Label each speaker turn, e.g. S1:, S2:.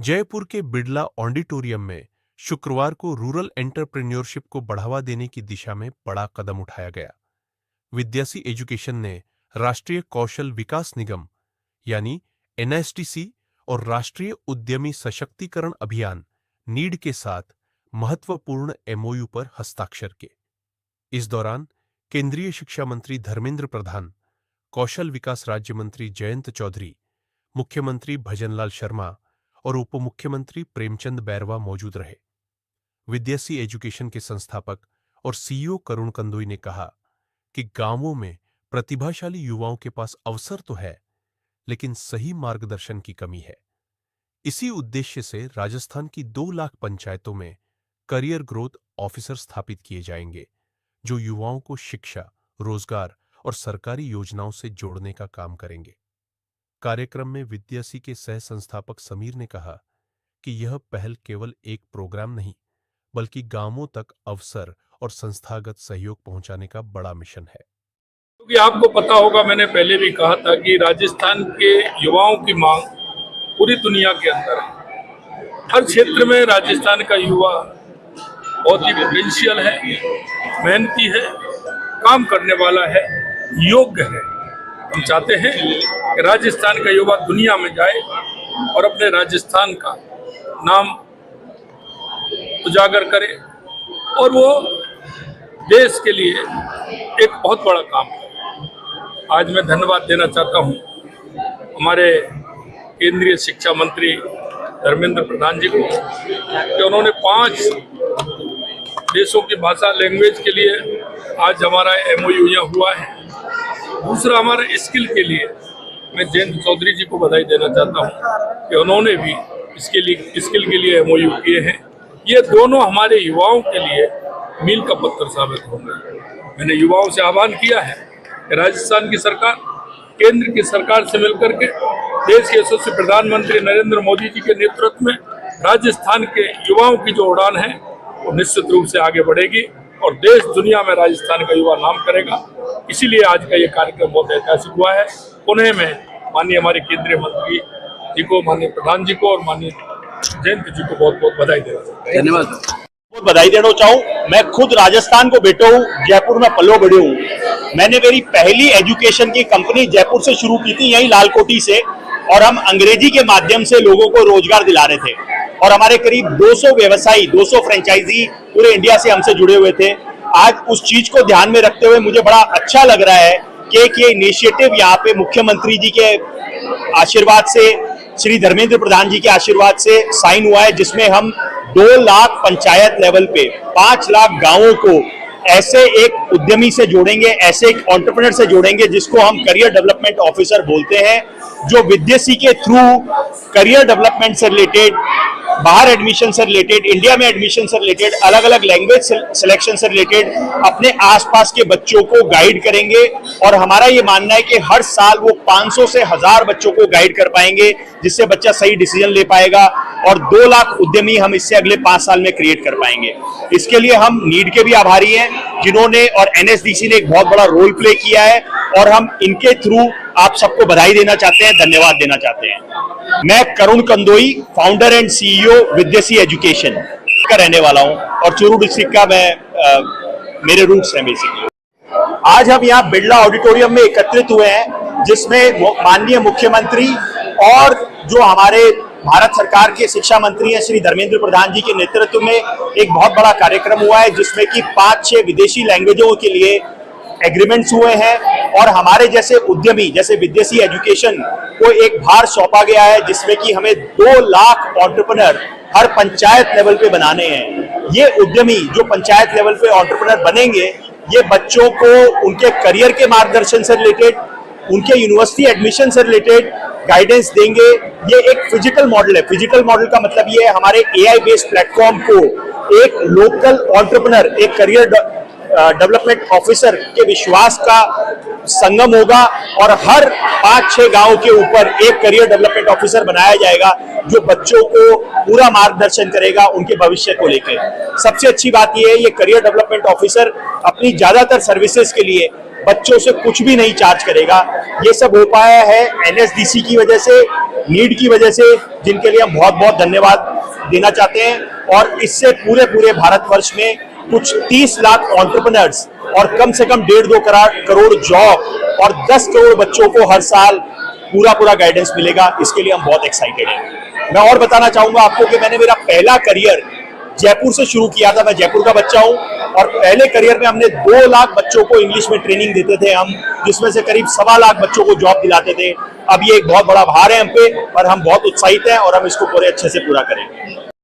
S1: जयपुर के बिड़ला ऑडिटोरियम में शुक्रवार को रूरल एंटरप्रेन्योरशिप को बढ़ावा देने की दिशा में बड़ा कदम उठाया गया। विद्यासी एजुकेशन ने राष्ट्रीय कौशल विकास निगम यानी एनएसडीसी और राष्ट्रीय उद्यमी सशक्तिकरण अभियान नीड के साथ महत्वपूर्ण एमओयू पर हस्ताक्षर किए। इस दौरान केंद्रीय शिक्षा मंत्री धर्मेंद्र प्रधान, कौशल विकास राज्य मंत्री जयंत चौधरी, मुख्यमंत्री भजनलाल शर्मा और उप मुख्यमंत्री प्रेमचंद बैरवा मौजूद रहे। विद्यासी एजुकेशन के संस्थापक और सीईओ करुण कंदोई ने कहा कि गांवों में प्रतिभाशाली युवाओं के पास अवसर तो है, लेकिन सही मार्गदर्शन की कमी है। इसी उद्देश्य से राजस्थान की 2 लाख पंचायतों में करियर ग्रोथ ऑफिसर स्थापित किए जाएंगे, जो युवाओं को शिक्षा, रोजगार और सरकारी योजनाओं से जोड़ने का काम करेंगे। कार्यक्रम में विद्यासी के सह संस्थापक समीर ने कहा कि यह पहल केवल एक प्रोग्राम नहीं, बल्कि गांवों तक अवसर और संस्थागत सहयोग पहुंचाने का बड़ा मिशन है।
S2: क्योंकि आपको पता होगा, मैंने पहले भी कहा था कि राजस्थान के युवाओं की मांग पूरी दुनिया के अंदर है। हर क्षेत्र में राजस्थान का युवा बहुत ही पोटेंशियल है, मेहनती है, काम करने वाला है, योग्य है। हम चाहते हैं कि राजस्थान का युवा दुनिया में जाए और अपने राजस्थान का नाम उजागर करे और वो देश के लिए एक बहुत बड़ा काम करे। आज मैं धन्यवाद देना चाहता हूँ हमारे केंद्रीय शिक्षा मंत्री धर्मेंद्र प्रधान जी को कि उन्होंने 5 देशों की भाषा लैंग्वेज के लिए आज हमारा एमओयू यहाँ हुआ है। दूसरा, हमारे स्किल के लिए मैं जयंत चौधरी जी को बधाई देना चाहता हूँ कि उन्होंने भी स्किल के लिए एमओयू किए हैं। ये दोनों हमारे युवाओं के लिए मील का पत्थर साबित होंगे। मैंने युवाओं से आह्वान किया है कि राजस्थान की सरकार केंद्र की सरकार से मिलकर के देश के यशस्वी प्रधानमंत्री नरेंद्र मोदी जी के नेतृत्व में राजस्थान के युवाओं की जो उड़ान है वो निश्चित रूप से आगे बढ़ेगी और देश दुनिया में राजस्थान का युवा नाम करेगा। इसीलिए आज का ये कार्यक्रम बहुत ऐतिहासिक हुआ है। पुणे में माननीय हमारे केंद्रीय मंत्री जी को, माननीय प्रधान जी को और माननीय जयंत जी को बहुत बहुत बधाई देना चाहता हूँ।
S3: धन्यवाद। बहुत बधाई देना चाहूँ। मैं खुद राजस्थान को बेटा हूँ, जयपुर में पलो बड़े हूँ। मैंने मेरी पहली एजुकेशन की कंपनी जयपुर से शुरू की थी, यहीं लालकोटी से, और हम अंग्रेजी के माध्यम से लोगों को रोजगार दिला रहे थे और हमारे करीब 200 व्यवसायी, 200 फ्रेंचाइजी पूरे इंडिया से हमसे जुड़े हुए थे। आज उस चीज को ध्यान में रखते हुए मुझे बड़ा अच्छा लग रहा है कि ये इनिशिएटिव यहाँ पे मुख्यमंत्री जी के आशीर्वाद से, श्री धर्मेंद्र प्रधान जी के आशीर्वाद से साइन हुआ है, जिसमें हम 2 लाख पंचायत लेवल पे 5 लाख गांवों को ऐसे एक उद्यमी से जोड़ेंगे, ऐसे एक एंटरप्रेन्योर से जोड़ेंगे जिसको हम करियर डेवलपमेंट ऑफिसर बोलते हैं, जो विद्यासी के थ्रू करियर डेवलपमेंट से रिलेटेड, बाहर एडमिशन से रिलेटेड, इंडिया में एडमिशन से रिलेटेड, अलग अलग लैंग्वेज सिलेक्शन से रिलेटेड अपने आसपास के बच्चों को गाइड करेंगे। और हमारा ये मानना है कि हर साल वो 500 से 1000 बच्चों को गाइड कर पाएंगे, जिससे बच्चा सही डिसीजन ले पाएगा और 2 लाख उद्यमी हम इससे अगले 5 साल में क्रिएट कर पाएंगे। इसके लिए हम नीड के भी आभारी हैं, जिन्होंने और एनएसडीसी ने एक बहुत बड़ा रोल प्ले किया है और हम इनके थ्रू आप सबको बधाई देना चाहते हैं, धन्यवाद देना चाहते हैं। मैं Karun Kandoi, founder and CEO Vidyasi education का रहने वाला हूं और चूरू डिस्ट्रिक्ट का मेरे रूट्स हैं बेसिकली। आज हम यहाँ बिड़ला ऑडिटोरियम में एकत्रित हुए हैं, जिसमें माननीय मुख्यमंत्री और जो हमारे भारत सरकार के शिक्षा मंत्री हैं श्री धर्मेंद्र प्रधान जी के नेतृत्व में एक बहुत बड़ा कार्यक्रम हुआ है, जिसमें कि 5-6 विदेशी लैंग्वेजों के लिए एग्रीमेंट्स हुए हैं और हमारे जैसे उद्यमी, जैसे विद्यासी एजुकेशन को एक भार सौंपा गया है, जिसमें कि हमें 2 लाख एंटरप्रेन्योर हर पंचायत लेवल पे बनाने हैं। ये उद्यमी जो पंचायत लेवल पे एंटरप्रेन्योर बनेंगे, ये बच्चों को उनके करियर के मार्गदर्शन से रिलेटेड, उनके यूनिवर्सिटी एडमिशन से रिलेटेड गाइडेंस देंगे। ये एक फिजिकल मॉडल है। फिजिकल मॉडल का मतलब ये है हमारे एआई बेस्ड प्लेटफॉर्म को एक लोकल एंटरप्रेन्योर, एक करियर डेवलपमेंट ऑफिसर के विश्वास का संगम होगा और हर 5-6 गांव के ऊपर एक करियर डेवलपमेंट ऑफिसर बनाया जाएगा, जो बच्चों को पूरा मार्गदर्शन करेगा उनके भविष्य को लेकर। सबसे अच्छी बात यह है, ये करियर डेवलपमेंट ऑफिसर अपनी ज्यादातर सर्विसेज के लिए बच्चों से कुछ भी नहीं चार्ज करेगा। ये सब हो पाया है एनएसडीसी की वजह से नीड की वजह से, जिनके लिए हम बहुत बहुत धन्यवाद देना चाहते हैं। और इससे पूरे भारतवर्ष में कुछ 30 लाख एंटरप्रेन्योर्स और कम से कम 1.5-2 करोड़ जॉब और 10 करोड़ बच्चों को हर साल पूरा गाइडेंस मिलेगा। इसके लिए हम बहुत एक्साइटेड हैं। मैं और बताना चाहूंगा आपको कि मैंने मेरा पहला करियर जयपुर से शुरू किया था। मैं जयपुर का बच्चा हूं और पहले करियर में हमने 2 लाख बच्चों को इंग्लिश में ट्रेनिंग देते थे हम, जिसमें से करीब 1.25 लाख बच्चों को जॉब दिलाते थे। अब ये एक बहुत बड़ा भार है हम पे, पर हम बहुत उत्साहित हैं और हम इसको पूरे अच्छे से पूरा करेंगे।